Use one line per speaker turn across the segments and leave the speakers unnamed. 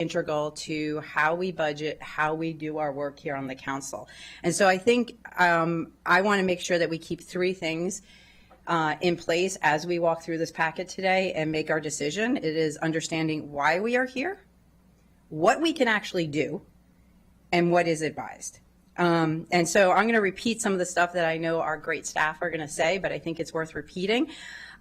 integral to how we budget, how we do our work here on the council. And so I think I want to make sure that we keep three things in place as we walk through this packet today and make our decision. It is understanding why we are here, what we can actually do, and what is advised. And so I'm going to repeat some of the stuff that I know our great staff are going to say, but I think it's worth repeating.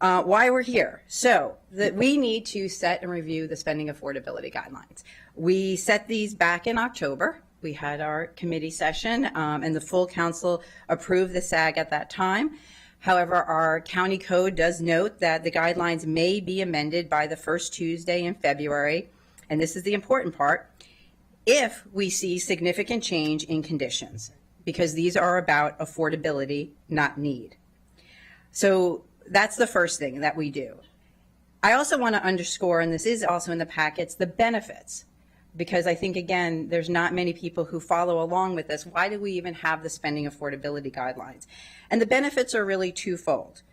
Why we're here. So that we need to set and review the spending affordability guidelines. We set these back in October. We had our committee session and the full council approved the SAG at that time. However, our county code does note that the guidelines may be amended by the first Tuesday in February. And this is the important part, if we see significant change in conditions, because these are about affordability, not need. So that's the first thing that we do. I also want to underscore, and this is also in the packets, the benefits, because I think, again, there's not many people who follow along with this. Why do we even have the spending affordability guidelines? And the benefits are really twofold.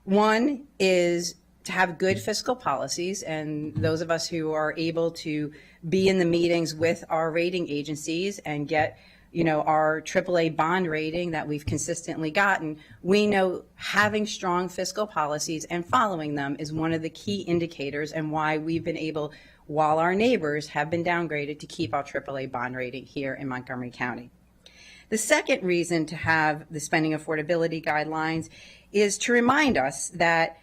One is to have good fiscal policies, and those of us who are able to be in the meetings with our rating agencies and get, our AAA bond rating that we've consistently gotten, we know having strong fiscal policies and following them is one of the key indicators and why we've been able, while our neighbors have been downgraded, to keep our AAA bond rating here in Montgomery County. The second reason to have the spending affordability guidelines is to remind us that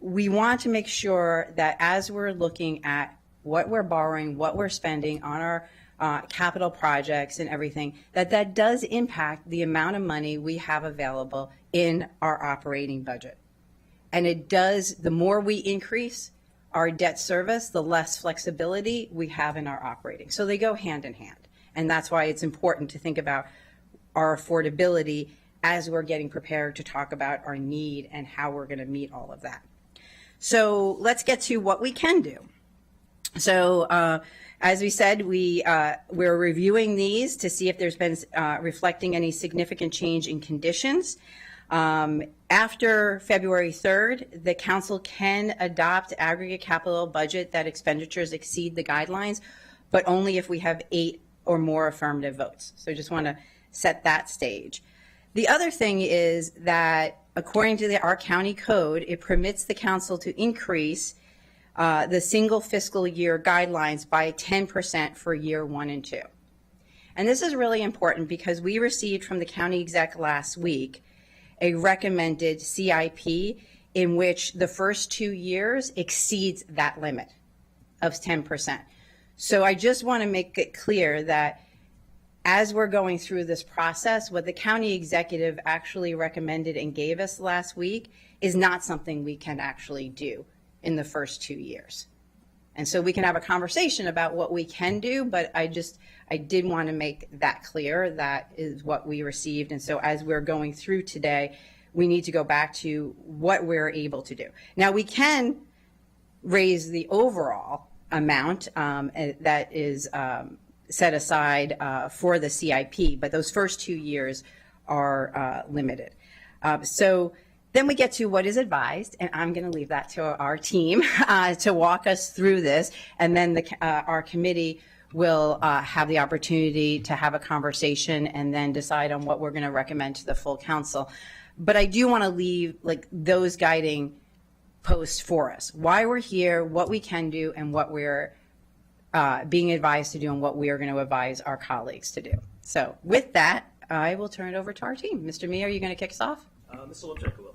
we want to make sure that as we're looking at what we're borrowing, what we're spending on our capital projects and everything, that does impact the amount of money we have available in our operating budget. And it does, the more we increase our debt service, the less flexibility we have in our operating. So they go hand in hand. And that's why it's important to think about our affordability as we're getting prepared to talk about our need and how we're going to meet all of that. So let's get to what we can do. So as we said, we're reviewing these to see if there's been reflecting any significant change in conditions. After February 3rd, the council can adopt aggregate capital budget that expenditures exceed the guidelines, but only if we have 8 or more affirmative votes. So I just want to set that stage. The other thing is that according to our county code, it permits the council to increase the single fiscal year guidelines by 10% for year 1 and 2. And this is really important because we received from the county exec last week a recommended CIP in which the first 2 years exceeds that limit of 10%. So I just want to make it clear that as we're going through this process, what the county executive actually recommended and gave us last week is not something we can actually do in the first 2 years. And so we can have a conversation about what we can do, but I did want to make that clear. That is what we received. And so as we're going through today, we need to go back to what we're able to do. Now we can raise the overall amount that is set aside for the CIP, but those first 2 years are limited. So then we get to what is advised, and I'm going to leave that to our team to walk us through this, and then our committee will have the opportunity to have a conversation and then decide on what we're going to recommend to the full council. But I do want to leave those guiding posts for us, why we're here, what we can do, and what we're being advised to do, and what we are going to advise our colleagues to do. So with that, I will turn it over to our team. Mr. Mee, are you going to kick us off?
Mr. Lipczak will.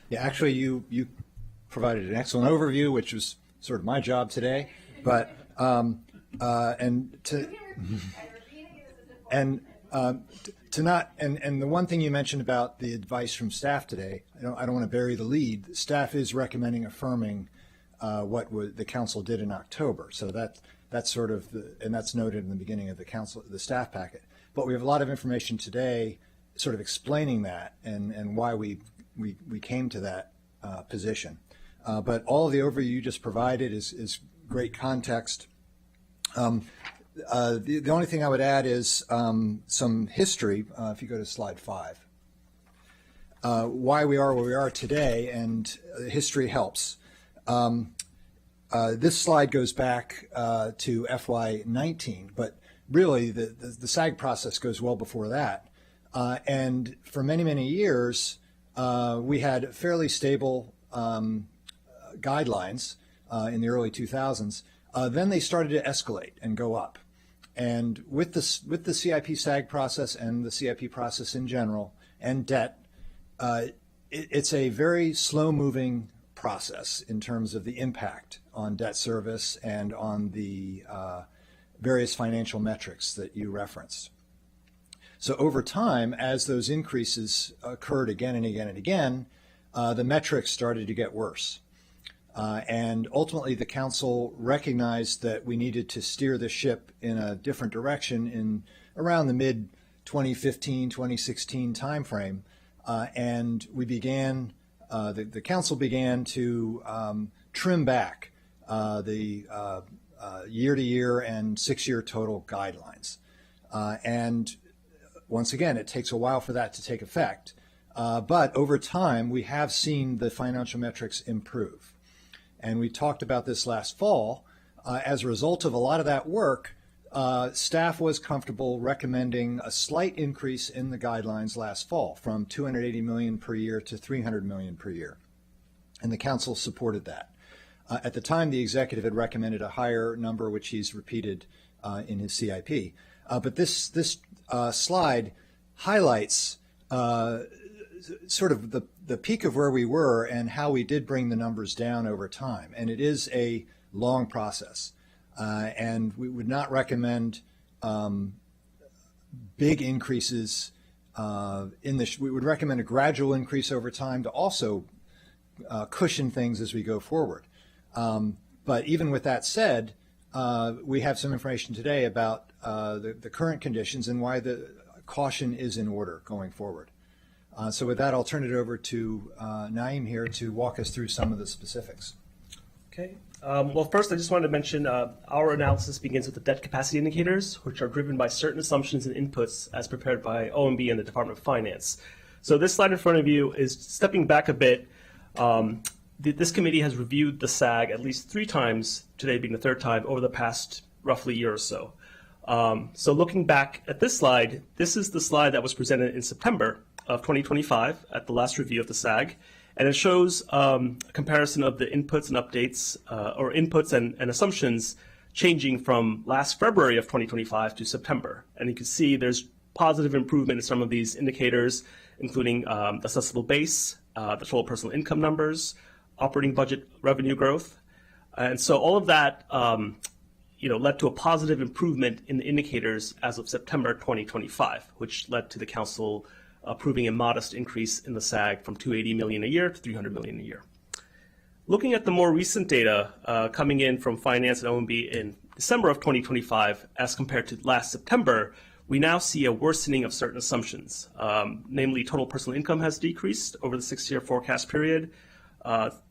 Yeah, actually, you provided an excellent overview, which was sort of my job today. But to not and the one thing you mentioned about the advice from staff today, I don't want to bury the lead. Staff is recommending affirming what the council did in October. So that's sort of and that's noted in the beginning of the staff packet. But we have a lot of information today, sort of explaining that and why we came to that position. But all of the overview you just provided is great context. The only thing I would add is some history. If you go to slide 5, why we are where we are today, and history helps. This slide goes back to FY19, but really the SAG process goes well before that. And for many, many years, we had fairly stable guidelines in the early 2000s. Then they started to escalate and go up. And with the CIP SAG process and the CIP process in general and debt, it's a very slow-moving process in terms of the impact on debt service and on the various financial metrics that you referenced. So over time, as those increases occurred again and again and again, the metrics started to get worse. And ultimately, the council recognized that we needed to steer the ship in a different direction in around the mid-2015, 2016 timeframe. And we began, the council began to trim back the year-to-year and 6-year total guidelines. And once again, it takes a while for that to take effect. But over time, we have seen the financial metrics improve. And we talked about this last fall. As a result of a lot of that work, staff was comfortable recommending a slight increase in the guidelines last fall from $280 million per year to $300 million per year. And the council supported that. At the time, the executive had recommended a higher number, which he's repeated in his CIP. But this slide highlights sort of the peak of where we were and how we did bring the numbers down over time. And it is a long process. And we would not recommend big increases in this. We would recommend a gradual increase over time to also cushion things as we go forward. But even with that said, we have some information today about the current conditions and why the caution is in order going forward. So with that, I'll turn it over to Naeem here to walk us through some of the specifics.
Okay. Well, first, I just wanted to mention our analysis begins with the debt capacity indicators, which are driven by certain assumptions and inputs as prepared by OMB and the Department of Finance. So this slide in front of you is stepping back a bit. This committee has reviewed the SAG at least 3 times, today being the 3rd time, over the past roughly year or so. So looking back at this slide, this is the slide that was presented in September of 2025 at the last review of the SAG. And it shows a comparison of the inputs and updates, or inputs and assumptions changing from last February of 2025 to September. And you can see there's positive improvement in some of these indicators, including the assessable base, the total personal income numbers, operating budget revenue growth. And so all of that led to a positive improvement in the indicators as of September 2025, which led to the council approving a modest increase in the SAG from $280 million a year to $300 million a year. Looking at the more recent data coming in from Finance and OMB in December of 2025 as compared to last September, we now see a worsening of certain assumptions. Namely, total personal income has decreased over the 6-year forecast period.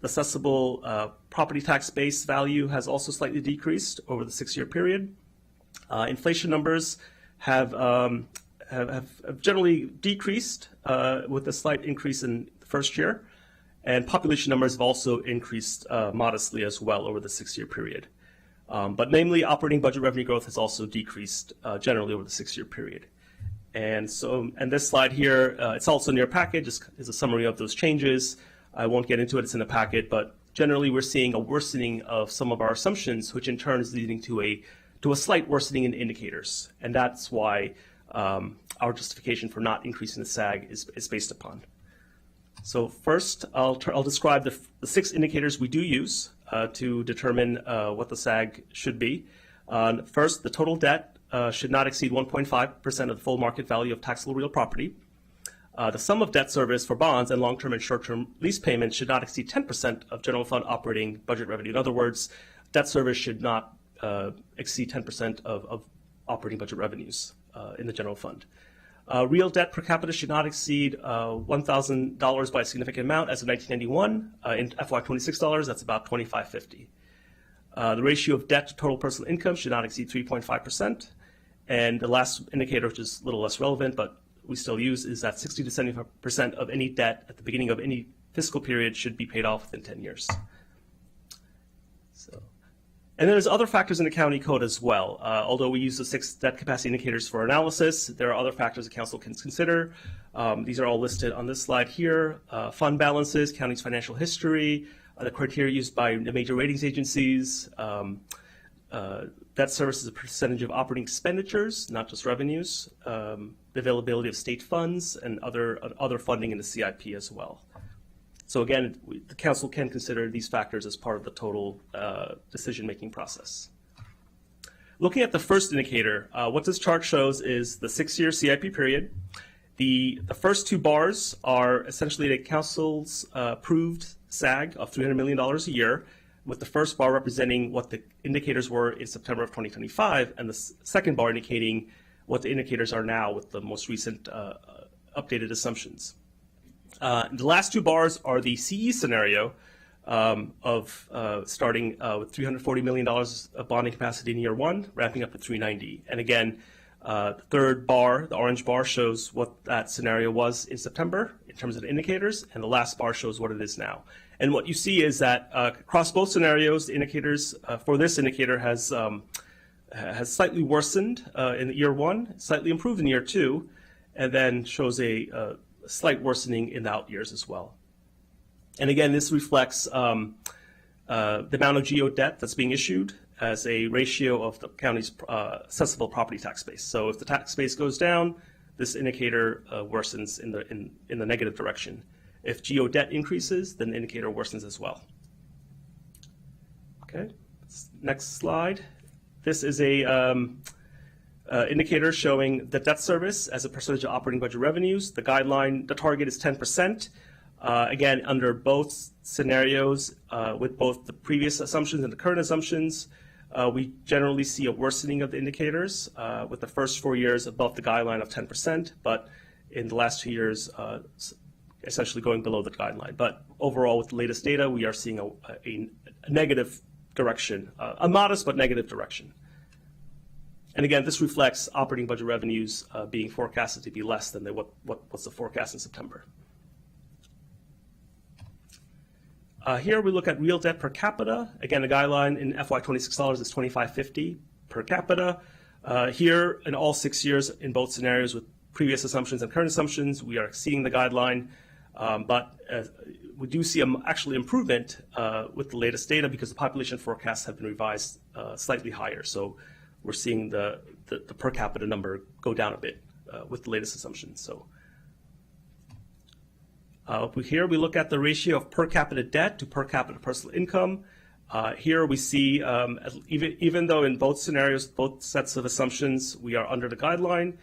Assessable property tax base value has also slightly decreased over the 6-year period. Inflation numbers have generally decreased with a slight increase in the first year, and population numbers have also increased modestly as well over the 6-year period. But namely, operating budget revenue growth has also decreased generally over the 6-year period. And this slide here, it's also in your package, is a summary of those changes. I won't get into it, it's in the packet, but generally we're seeing a worsening of some of our assumptions, which in turn is leading to a slight worsening in the indicators. And that's why our justification for not increasing the SAG is based upon. So first, I'll describe the 6 indicators we do use to determine what the SAG should be. First, the total debt should not exceed 1.5% of the full market value of taxable real property. The sum of debt service for bonds and long-term and short-term lease payments should not exceed 10% of general fund operating budget revenue. In other words, debt service should not exceed 10% of operating budget revenues in the general fund. Real debt per capita should not exceed $1,000 by a significant amount. As of 1991, in FY26 that's about $2,550. The ratio of debt to total personal income should not exceed 3.5%. And the last indicator, which is a little less relevant, but we still use, is that 60 to 75% of any debt at the beginning of any fiscal period should be paid off within 10 years. So. And there's other factors in the county code as well. Although we use the 6 debt capacity indicators for analysis, there are other factors the council can consider. These are all listed on this slide here. Fund balances, county's financial history, the criteria used by the major ratings agencies, debt service as a percentage of operating expenditures, not just revenues, the availability of state funds, and other funding in the CIP as well. So again, the council can consider these factors as part of the total decision-making process. Looking at the first indicator, what this chart shows is the 6-year CIP period. The first 2 bars are essentially the council's approved SAG of $300 million a year, with the first bar representing what the indicators were in September of 2025, and the second bar indicating what the indicators are now with the most recent updated assumptions. The last 2 bars are the CE scenario of starting with $340 million of bonding capacity in year 1, ramping up to $390. And again, the third bar, the orange bar, shows what that scenario was in September in terms of the indicators, and the last bar shows what it is now. And what you see is that across both scenarios, the indicators for this indicator has slightly worsened in year 1, slightly improved in year 2, and then shows a slight worsening in the out years as well. And again, this reflects the amount of GO debt that's being issued as a ratio of the county's assessable property tax base. So if the tax base goes down, this indicator worsens in the negative direction. If GO debt increases, then the indicator worsens as well. Okay, next slide. This is a indicator showing the debt service as a percentage of operating budget revenues. The guideline, the target is 10%. Again, under both scenarios, with both the previous assumptions and the current assumptions, we generally see a worsening of the indicators with the first 4 years above the guideline of 10%, but in the last 2 years, essentially going below the guideline. But overall, with the latest data, we are seeing a negative direction, a modest but negative direction. And again, this reflects operating budget revenues being forecasted to be less than what's the forecast in September. Here we look at real debt per capita. Again, the guideline in FY26 dollars is $25.50 per capita. Here, in all 6 years, in both scenarios with previous assumptions and current assumptions, we are exceeding the guideline. But we do see actually improvement with the latest data because the population forecasts have been revised slightly higher. So we're seeing the per capita number go down a bit with the latest assumptions. So here we look at the ratio of per capita debt to per capita personal income. Here we see, even though in both scenarios, both sets of assumptions, we are under the guideline,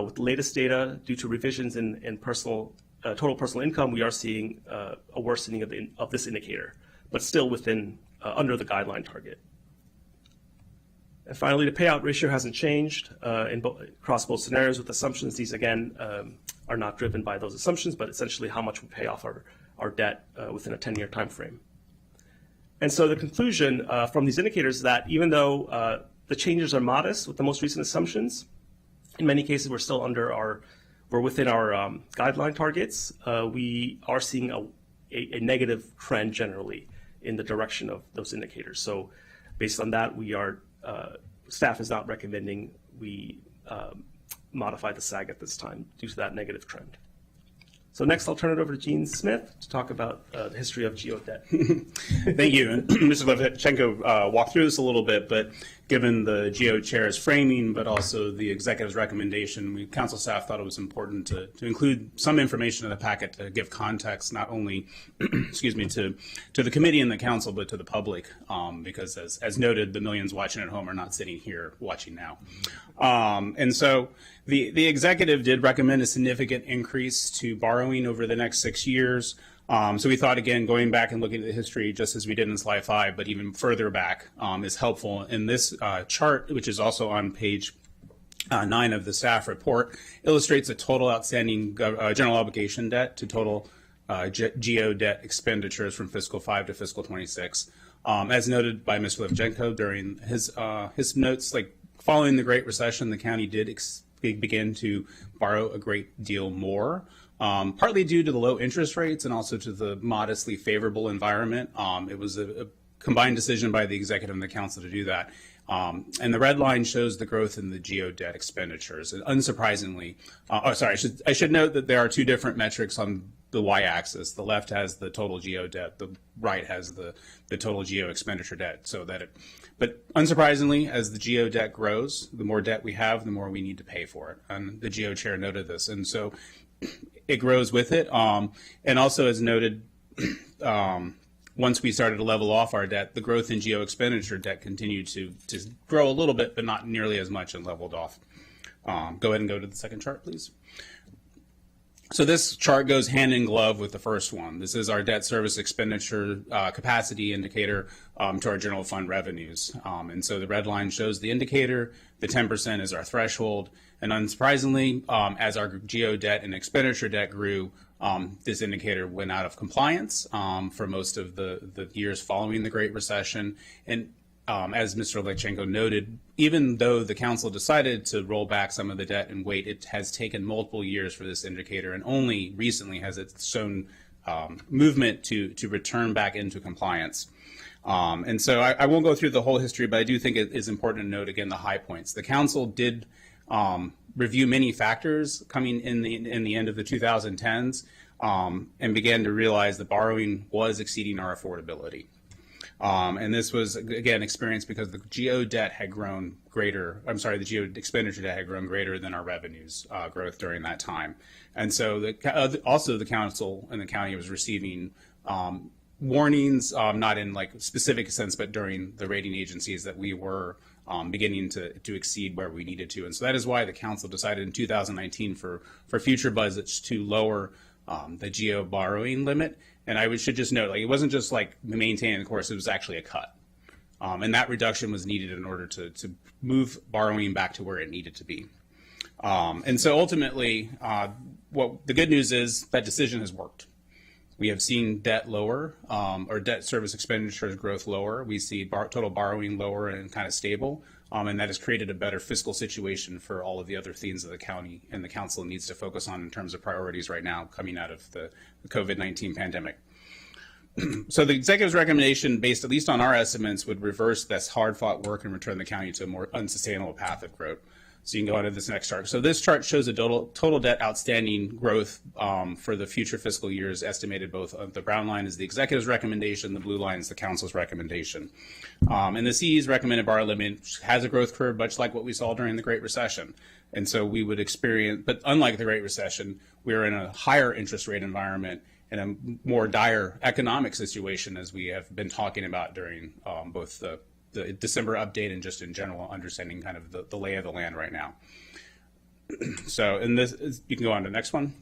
with the latest data due to revisions in total personal income, we are seeing a worsening of this indicator, but still within under the guideline target. And finally, the payout ratio hasn't changed across both scenarios with assumptions. These, again, are not driven by those assumptions, but essentially how much we pay off our debt within a 10-year time frame. And so the conclusion from these indicators is that even though the changes are modest with the most recent assumptions, in many cases we're still we're within our guideline targets. We are seeing a negative trend generally in the direction of those indicators. So based on that, staff is not recommending we modify the SAG at this time due to that negative trend. So next, I'll turn it over to Gene Smith to talk about the history of GO debt.
Thank you. And Mr. Levchenko walked through this a little bit, but given the GO chair's framing, but also the executive's recommendation, council staff thought it was important to include some information in the packet to give context, not only, excuse me, to the committee and the council, but to the public, because as noted, the millions watching at home are not sitting here watching now. And so the executive did recommend a significant increase to borrowing over the next 6 years. So we thought, again, going back and looking at the history, just as we did in slide 5, but even further back, is helpful. In this chart, which is also on page 9 of the staff report, illustrates the total outstanding general obligation debt to total GO debt expenditures from fiscal 5 to fiscal 26. As noted by Mr. Levchenko during his notes, like following the Great Recession, the county did begin to borrow a great deal more. Partly due to the low interest rates and also to the modestly favorable environment. It was combined decision by the executive and the council to do that. And the red line shows the growth in the GO debt expenditures. And unsurprisingly, I should note that there are two different metrics on the y-axis. The left has the total GO debt. The right has the total GO expenditure debt. But unsurprisingly, as the GO debt grows, the more debt we have, the more we need to pay for it. And the GO chair noted this. And so it grows with it. And also, as noted, once we started to level off our debt, the growth in GO expenditure debt continued to grow a little bit, but not nearly as much, and leveled off. Go ahead and go to the second chart, please. So this chart goes hand in glove with the first one. This is our debt service expenditure capacity indicator to our general fund revenues. And so the red line shows the indicator, the 10% is our threshold, and unsurprisingly, as our GO debt and expenditure debt grew, this indicator went out of compliance for most of the years following the Great Recession. And as Mr. Lechenko noted, even though the council decided to roll back some of the debt and wait, it has taken multiple years for this indicator, and only recently has it shown movement to return back into compliance. And so I won't go through the whole history, but I do think it is important to note again the high points. The council did review many factors coming in the end of the 2010s and began to realize that borrowing was exceeding our affordability. And this was, again, experienced because the GO debt had grown greater, the GO expenditure debt had grown greater than our revenues growth during that time. And so also the council and the county was receiving warnings, not in like specific sense, but during the rating agencies that we were beginning to exceed where we needed to. And so that is why the council decided in 2019 for future budgets to lower the GO borrowing limit. And I should just note, like, it wasn't just like maintaining the course, it was actually a cut. And that reduction was needed in order to move borrowing back to where it needed to be. And so ultimately, what the good news is that decision has worked. We have seen debt lower, or debt service expenditures growth lower. We see total borrowing lower and kind of stable. And that has created a better fiscal situation for all of the other things that the county and the council needs to focus on in terms of priorities right now coming out of the COVID-19 pandemic. So the executive's recommendation, based at least on our estimates, would reverse this hard-fought work and return the county to a more unsustainable path of growth. So you can go on to this next chart. So this chart shows the total debt outstanding growth for the future fiscal years, estimated both. The brown line is the executive's recommendation, the blue line is the council's recommendation. And the CE's recommended borrow limit has a growth curve, much like what we saw during the Great Recession. And so we would experience, but unlike the Great Recession, we're in a higher interest rate environment and a more dire economic situation, as we have been talking about during both the December update and just in general understanding kind of the lay of the land right now. So in this, you can go on to the next one.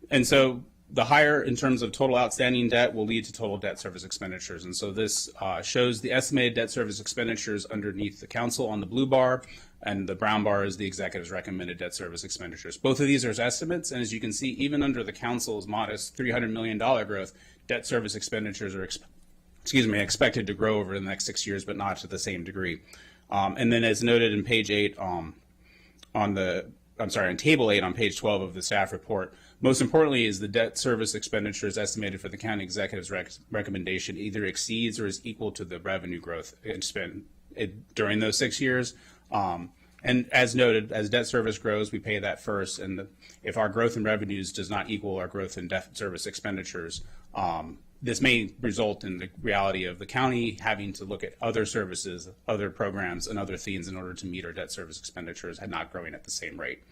And so the higher in terms of total outstanding debt will lead to total debt service expenditures. And so this shows the estimated debt service expenditures underneath the council on the blue bar, and the brown bar is the executive's recommended debt service expenditures. Both of these are estimates, and as you can see, even under the council's modest $300 million growth, debt service expenditures are expected to grow over the next 6 years, but not to the same degree. And then as noted in page 8 on table 8 on page 12 of the staff report, most importantly is the debt service expenditures estimated for the county executive's recommendation either exceeds or is equal to the revenue growth during those 6 years. And as noted, as debt service grows, we pay that first. And if our growth in revenues does not equal our growth in debt service expenditures, this may result in the reality of the county having to look at other services, other programs, and other things in order to meet our debt service expenditures and not growing at the same rate.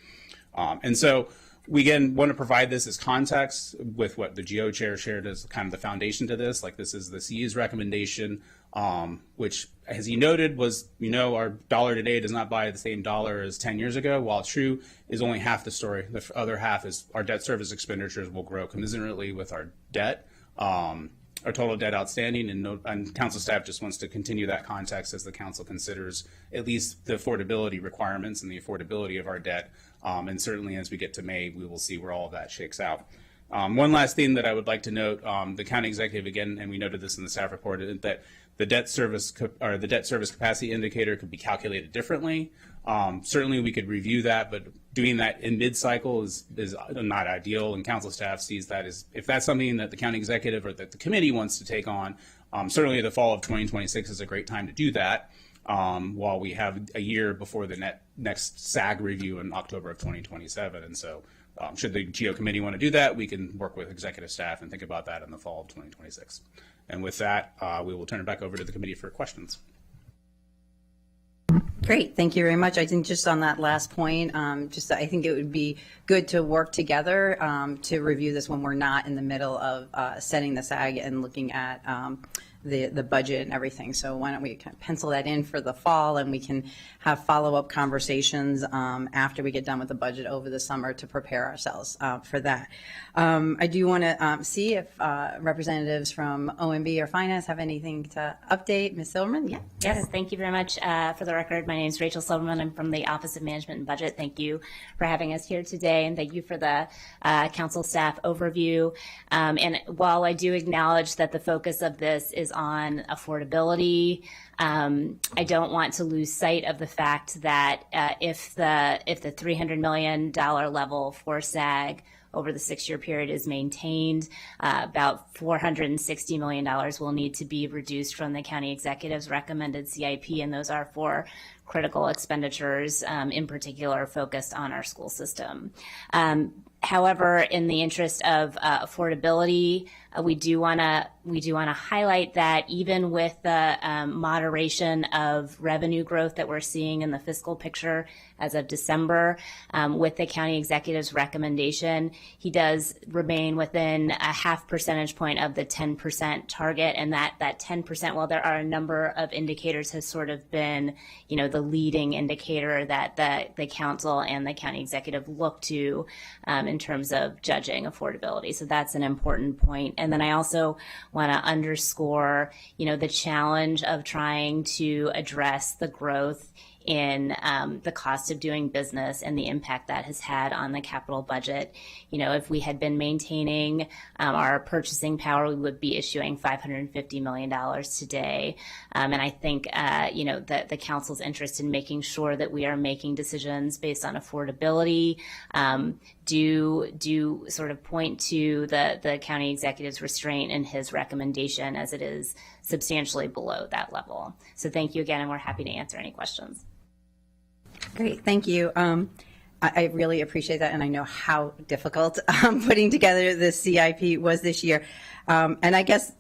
And so we, again, want to provide this as context with what the GO chair shared as kind of the foundation to this. Like, this is the CE's recommendation, which, as he noted, was, our dollar today does not buy the same dollar as 10 years ago. While true, is only half the story. The other half is our debt service expenditures will grow commensurately with our debt. Our total debt outstanding, and council staff just wants to continue that context as the council considers at least the affordability requirements and the affordability of our debt. And certainly as we get to May, we will see where all of that shakes out. One last thing that I would like to note, the county executive, again, and we noted this in the staff report, that the debt service capacity indicator could be calculated differently. Certainly we could review that, but doing that in mid-cycle is not ideal, and council staff sees that as, if that's something that the county executive or that the committee wants to take on, Certainly the fall of 2026 is a great time to do that, while we have a year before the next SAG review in October of 2027. And so should the GEO committee want to do that, we can work with executive staff and think about that in the fall of 2026. And with that, we will turn it back over to the committee for questions.
Great, thank you very much. I think just on that last point, I think it would be good to work together to review this when we're not in the middle of setting the SAG and looking at the budget and everything. So why don't we kind of pencil that in for the fall, and we can have follow-up conversations after we get done with the budget over the summer to prepare ourselves for that. I do want to see if representatives from OMB or Finance have anything to update. Ms. Silverman? Yeah.
Yes, thank you very much. For the record, my name is Rachel Silverman. I'm from the Office of Management and Budget. Thank you for having us here today, and thank you for the council staff overview. And while I do acknowledge that the focus of this is on affordability, I don't want to lose sight of the fact that if the $300 million level for SAG over the 6-year period is maintained, about $460 million will need to be reduced from the county executive's recommended CIP, and those are for critical expenditures, in particular focused on our school system. However, in the interest of affordability, we do want to highlight that even with the moderation of revenue growth that we're seeing in the fiscal picture as of December, with the county executive's recommendation, he does remain within a 0.5 percentage point of the 10% target, and that 10%, while there are a number of indicators, has sort of been, the leading indicator that the council and the county executive look to in terms of judging affordability. So that's an important point. And then I also want to underscore, the challenge of trying to address the growth in the cost of doing business and the impact that has had on the capital budget. If we had been maintaining our purchasing power, we would be issuing $550 million today. And I think, that the council's interest in making sure that we are making decisions based on affordability do sort of point to the county executive's restraint and his recommendation, as it is substantially below that level. So thank you again, and we're happy to answer any questions.
Great, thank you. I really appreciate that, and I know how difficult putting together the CIP was this year. And I guess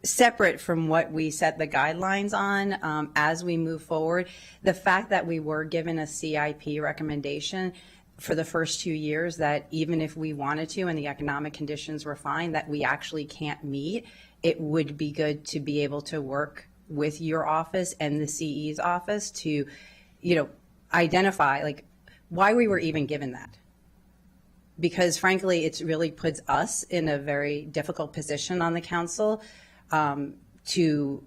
separate from what we set the guidelines on as we move forward, the fact that we were given a CIP recommendation for the first 2 years that even if we wanted to and the economic conditions were fine, that we actually can't meet, it would be good to be able to work with your office and the CE's office to identify why we were even given that. Because frankly, it really puts us in a very difficult position on the council to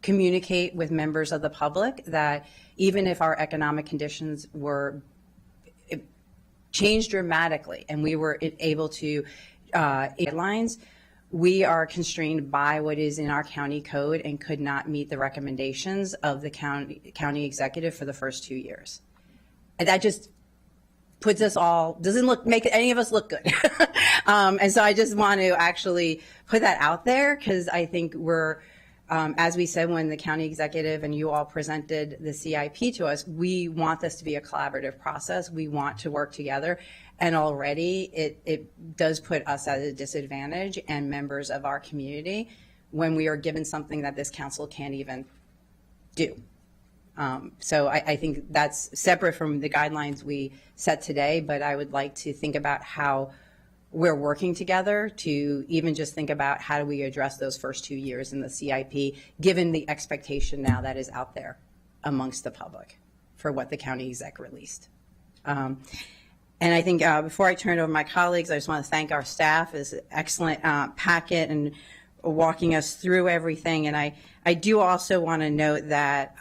communicate with members of the public that even if our economic conditions were changed dramatically and we were able to guidelines, we are constrained by what is in our county code and could not meet the recommendations of the county executive for the first 2 years. And that just puts us all, doesn't make any of us look good. And so I just want to actually put that out there, because I think we're, as we said when the county executive and you all presented the CIP to us, we want this to be a collaborative process. We want to work together. And already it does put us at a disadvantage and members of our community when we are given something that this council can't even do. So I think that's separate from the guidelines we set today, but I would like to think about how we're working together to even just think about how do we address those first 2 years in the CIP, given the expectation now that is out there amongst the public for what the county exec released. And I think before I turn it over to my colleagues, I just want to thank our staff. It's an excellent packet and walking us through everything. And I do also want to note that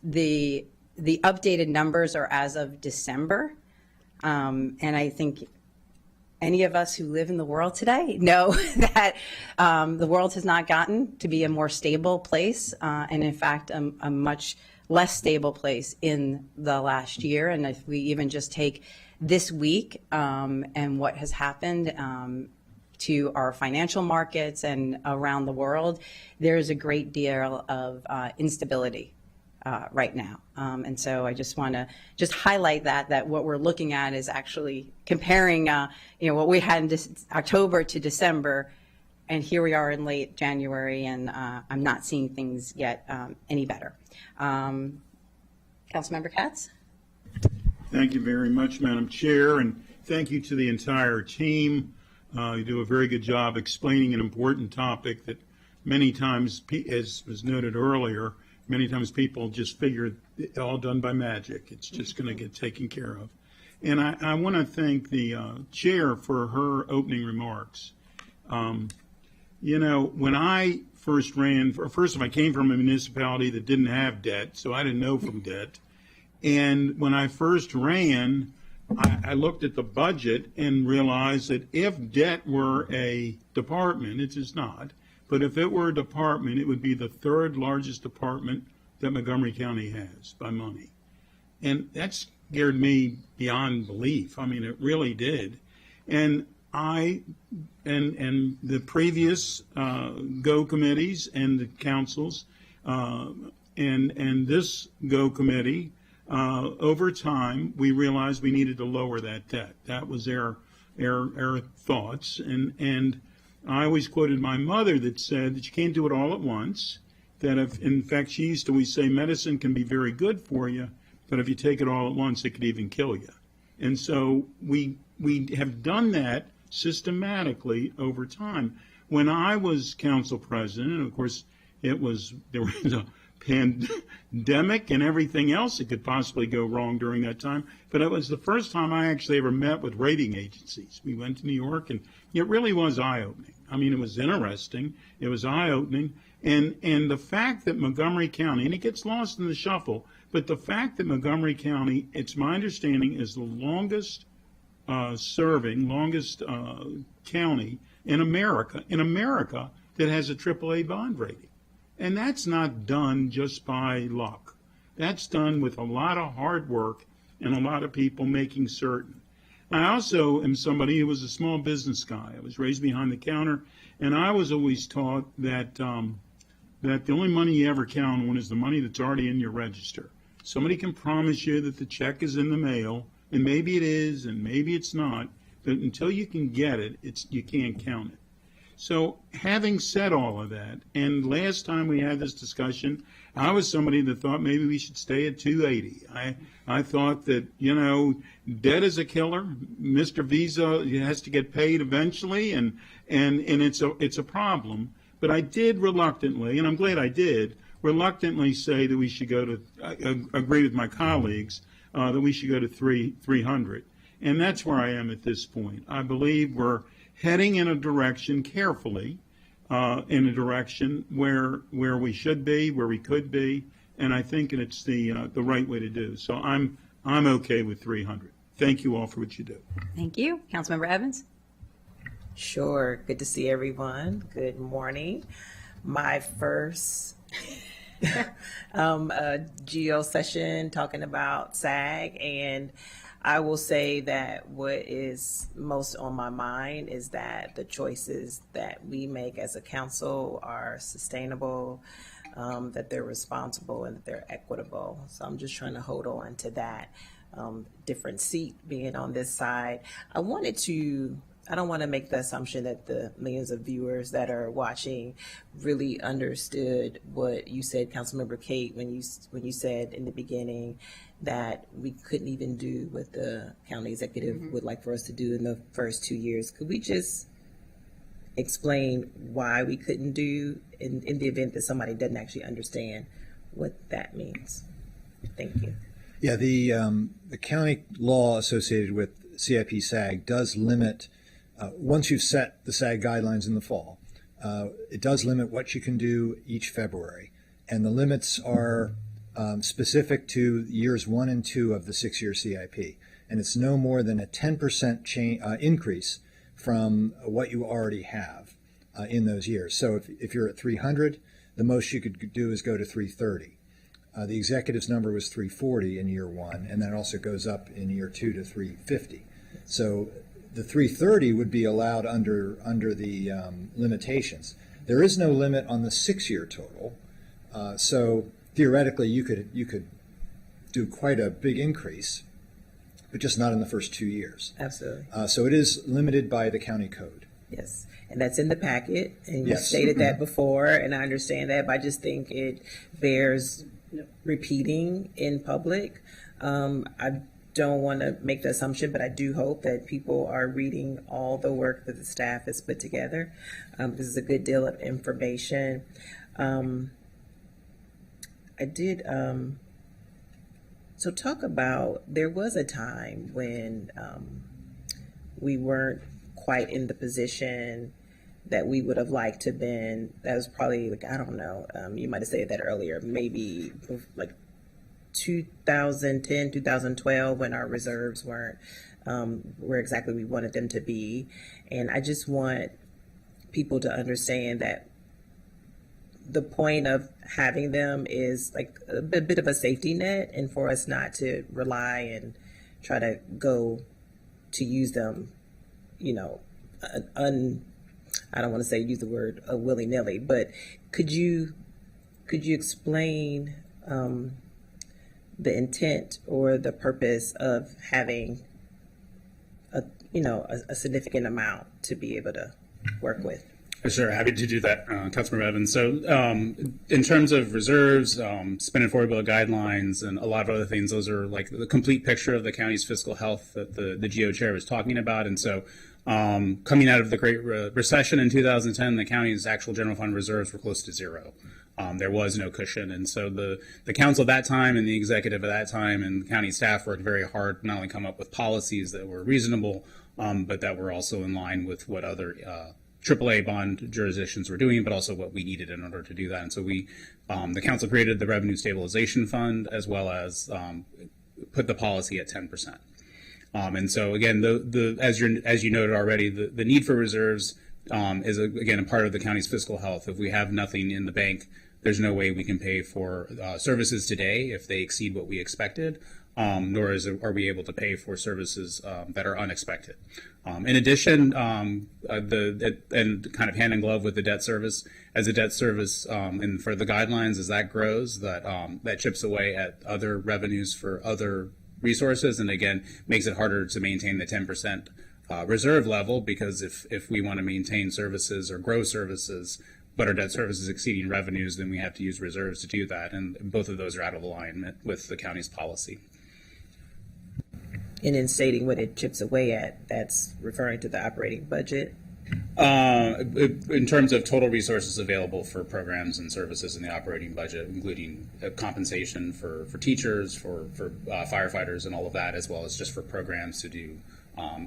the updated numbers are as of December. And I think any of us who live in the world today know that the world has not gotten to be a more stable place, and in fact, a much less stable place in the last year. And if we even just take this week and what has happened, to our financial markets and around the world, there's a great deal of instability right now. And so I just want to just highlight that what we're looking at is actually comparing, what we had in October to December, and here we are in late January, and I'm not seeing things get any better. Councilmember Katz?
Thank you very much, Madam Chair, and thank you to the entire team. You do a very good job explaining an important topic that many times, as was noted earlier, many times people just figure it all done by magic. It's just going to get taken care of. And I want to thank the chair for her opening remarks. When I first ran, first of all, I came from a municipality that didn't have debt, so I didn't know from debt. And when I first ran, I looked at the budget and realized that if debt were a department, it is not, but if it were a department, it would be the third largest department that Montgomery County has by money. And that scared me beyond belief. I mean, it really did. And and the previous GO committees and the councils and this GO committee, over time, we realized we needed to lower that debt. That was our thoughts. And I always quoted my mother that said that you can't do it all at once. That if, in fact, she used to always say medicine can be very good for you, but if you take it all at once, it could even kill you. And so we have done that systematically over time. When I was council president, and of course, there was a pandemic and everything else that could possibly go wrong during that time. But it was the first time I actually ever met with rating agencies. We went to New York, and it really was eye-opening. I mean, it was interesting. It was eye-opening. And the fact that Montgomery County, and it gets lost in the shuffle, but the fact that Montgomery County, it's my understanding, is the longest county in America that has a AAA bond rating. And that's not done just by luck. That's done with a lot of hard work and a lot of people making certain. I also am somebody who was a small business guy. I was raised behind the counter, and I was always taught that that the only money you ever count on is the money that's already in your register. Somebody can promise you that the check is in the mail, and maybe it is, and maybe it's not, but until you can get it, you can't count it. So having said all of that, and last time we had this discussion, I was somebody that thought maybe we should stay at 280. I thought that, debt is a killer. Mr. Visa has to get paid eventually, and it's a problem. But I did reluctantly, and I'm glad I did, reluctantly say that we should go to, agree with my colleagues, that we should go to 300. And that's where I am at this point. I believe we're heading in a direction carefully, in a direction where we should be, where we could be, and I think it's the right way to do. So I'm okay with 300. Thank you all for what you do.
Thank you. Councilmember Evans?
Sure. Good to see everyone. Good morning. My first GO session talking about SAG, and I will say that what is most on my mind is that the choices that we make as a council are sustainable, that they're responsible, and that they're equitable. So I'm just trying to hold on to that different seat being on this side. I don't want to make the assumption that the millions of viewers that are watching really understood what you said, Councilmember Kate, when you said in the beginning that we couldn't even do what the county executive would like for us to do in the first 2 years. Could we just explain why we couldn't do in the event that somebody doesn't actually understand what that means? Thank you.
Yeah, the county law associated with CIP SAG does limit, once you've set the SAG guidelines in the fall, it does limit what you can do each February. And the limits are specific to years 1 and 2 of the 6-year CIP. And it's no more than a 10% increase from what you already have in those years. So if you're at 300, the most you could do is go to 330. The executive's number was 340 in year 1, and that also goes up in year 2 to 350. So the 330 would be allowed under the limitations. There is no limit on the 6-year total, so theoretically you could do quite a big increase, but just not in the first 2 years.
Absolutely.
So it is limited by the county code.
Yes, and that's in the packet, and you
Yes.
stated that before, and I understand that, but I just think it bears repeating in public. I don't want to make the assumption, but I do hope that people are reading all the work that the staff has put together. This is a good deal of information. I did, so talk about, there was a time when we weren't quite in the position that we would have liked to been. That was probably like, I don't know, you might have said that earlier, maybe like 2010, 2012, when our reserves weren't where exactly we wanted them to be. And I just want people to understand that the point of having them is like a bit of a safety net, and for us not to rely and try to go to use them, you know, I don't want to say use the word willy-nilly, but could you explain the intent or the purpose of having a significant amount to be able to work with?
Sure, happy to do that, Councilmember Evans. So in terms of reserves, spend and forward bill guidelines, and a lot of other things, those are like the complete picture of the county's fiscal health that the GO chair was talking about. And so coming out of the Great Recession in 2010, the county's actual general fund reserves were close to zero. There was no cushion. And so the council at that time and the executive at that time and the county staff worked very hard to not only come up with policies that were reasonable, but that were also in line with what other AAA bond jurisdictions were doing, but also what we needed in order to do that. And so the council created the Revenue Stabilization Fund, as well as put the policy at 10%. And so again, as you noted already, the need for reserves is again a part of the county's fiscal health. If we have nothing in the bank, there's no way we can pay for services today if they exceed what we expected. Nor are we able to pay for services that are unexpected. In addition, and kind of hand in glove with the debt service, as the debt service and for the guidelines, as that grows, that chips away at other revenues for other resources, and again makes it harder to maintain the 10% reserve level, because if we want to maintain services or grow services, but our debt service is exceeding revenues, then we have to use reserves to do that, and both of those are out of alignment with the county's policy.
And in stating what it chips away at, that's referring to the operating budget.
In terms of total resources available for programs and services in the operating budget, including compensation for teachers, for firefighters and all of that, as well as just for programs to do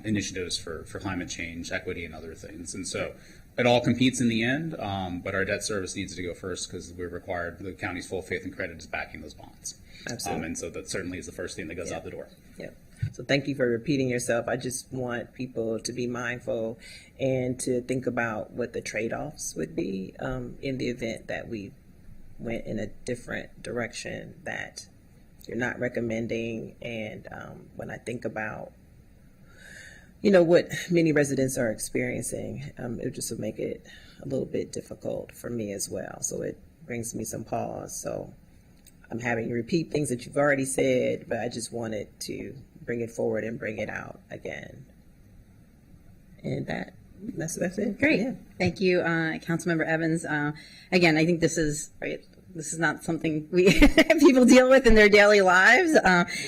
initiatives for climate change, equity, and other things. And so it all competes in the end, but our debt service needs to go first because we're required, the county's full faith and credit is backing those bonds.
Absolutely.
And so that certainly is the first thing that goes out the door.
Yep. So thank you for repeating yourself. I just want people to be mindful and to think about what the trade-offs would be in the event that we went in a different direction that you're not recommending. And when I think about, what many residents are experiencing, it just would make it a little bit difficult for me as well. So it brings me some pause. So I'm having you repeat things that you've already said, but I just wanted to bring it forward and bring it out again. And that's it.
Great.
Yeah.
Thank you, Councilmember Evans. Again, I think this is right. This is not something we people deal with in their daily lives,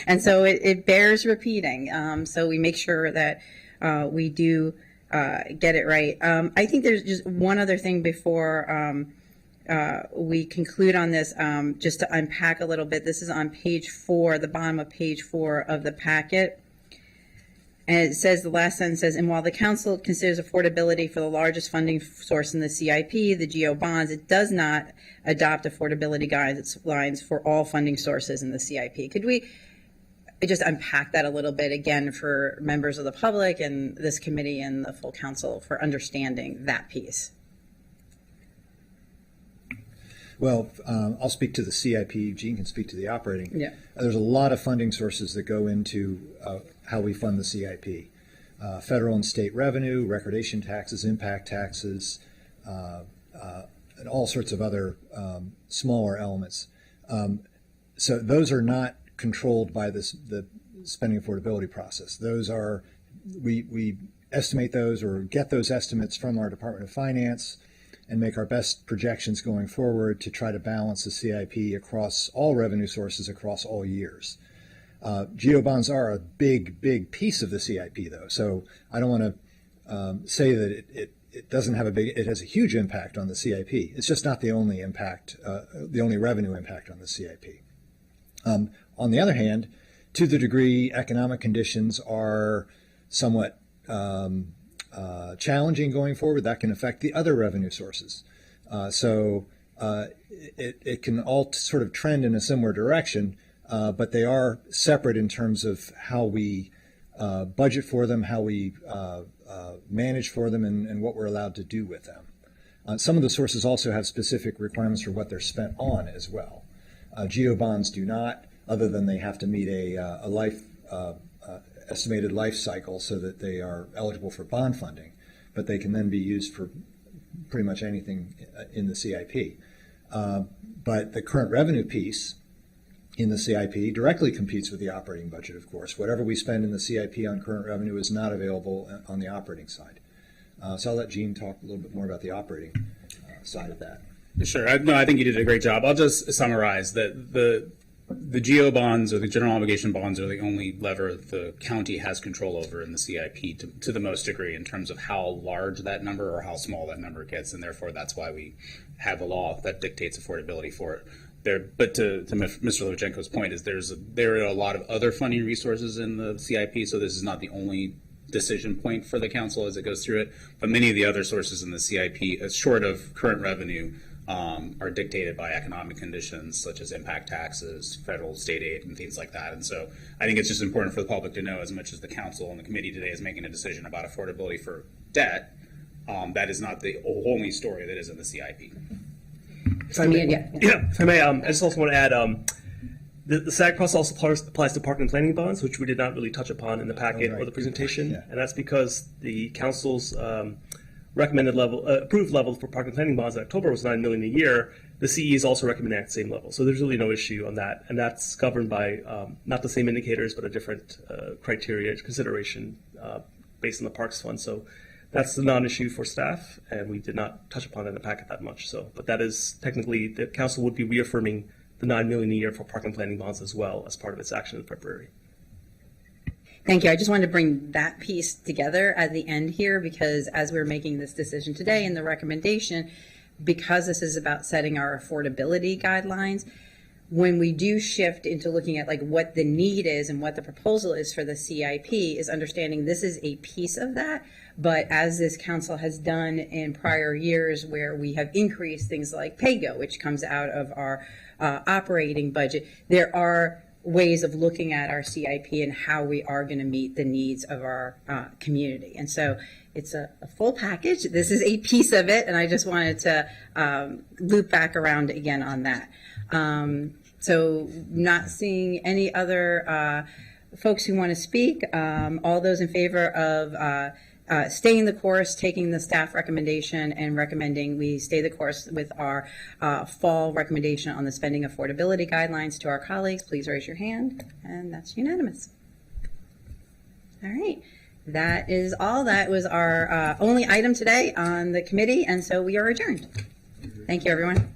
and so it bears repeating. So we make sure that we do get it right. I think there's just one other thing before we conclude on this, just to unpack a little bit. This is on page 4, the bottom of page 4 of the packet. And it says, the last sentence says, and while the council considers affordability for the largest funding source in the CIP, the GO bonds, it does not adopt affordability guidelines for all funding sources in the CIP. Could we just unpack that a little bit again for members of the public and this committee and the full council for understanding that piece?
Well, I'll speak to the CIP. Gene can speak to the operating.
Yeah.
There's a lot of funding sources that go into how we fund the CIP. federal and state revenue, recordation taxes, impact taxes, and all sorts of other smaller elements. So those are not controlled by the spending affordability process. Those are, we estimate those or get those estimates from our Department of Finance and make our best projections going forward to try to balance the CIP across all revenue sources across all years. GO bonds are a big piece of the CIP, though. So I don't want to say that it doesn't have it has a huge impact on the CIP. It's just not the only impact, the only revenue impact on the CIP. On the other hand, to the degree economic conditions are somewhat challenging going forward, that can affect the other revenue sources. So it can all sort of trend in a similar direction, but they are separate in terms of how we budget for them, how we manage for them, and what we're allowed to do with them. Some of the sources also have specific requirements for what they're spent on as well. GO bonds do not, other than they have to meet a life estimated life cycle so that they are eligible for bond funding, but they can then be used for pretty much anything in the CIP. But the current revenue piece in the CIP directly competes with the operating budget, of course. Whatever we spend in the CIP on current revenue is not available on the operating side. So I'll let Gene talk a little bit more about the operating side of that.
Sure. I think you did a great job. I'll just summarize that the GO bonds or the general obligation bonds are the only lever the county has control over in the CIP to the most degree in terms of how large that number or how small that number gets, and therefore that's why we have a law that dictates affordability for it. But to Mr. Lovchenko's point is there are a lot of other funding resources in the CIP, so this is not the only decision point for the council as it goes through it, but many of the other sources in the CIP, short of current revenue, are dictated by economic conditions such as impact taxes, federal, state aid, and things like that. And so I think it's just important for the public to know, as much as the council and the committee today is making a decision about affordability for debt, that is not the only story that is in the CIP.
If I may, I just also want to add, the SAG process also applies to parking and planning bonds, which we did not really touch upon in the packet or the presentation, and that's because the council's recommended level, approved level for parking and planning bonds in October was $9 million a year. The CE is also recommending at the same level, so there's really no issue on that, and that's governed by not the same indicators, but a different criteria consideration based on the Parks Fund. So that's the non-issue for staff, and we did not touch upon it in the packet that much. So, but that is technically the council would be reaffirming the $9 million a year for park and planning bonds as well as part of its action in February.
Thank you. I just wanted to bring that piece together at the end here, because as we're making this decision today and the recommendation, because this is about setting our affordability guidelines, when we do shift into looking at like what the need is and what the proposal is for the CIP, is understanding this is a piece of that. But as this council has done in prior years, where we have increased things like PAYGO, which comes out of our operating budget, there are ways of looking at our CIP and how we are going to meet the needs of our community. And so it's a full package. This is a piece of it, and I just wanted to loop back around again on that. So not seeing any other folks who want to speak. All those in favor of staying the course, taking the staff recommendation and recommending we stay the course with our fall recommendation on the spending affordability guidelines to our colleagues, please raise your hand, and that's unanimous. All right, that is all. That was our only item today on the committee, and so we are adjourned. Thank you, everyone.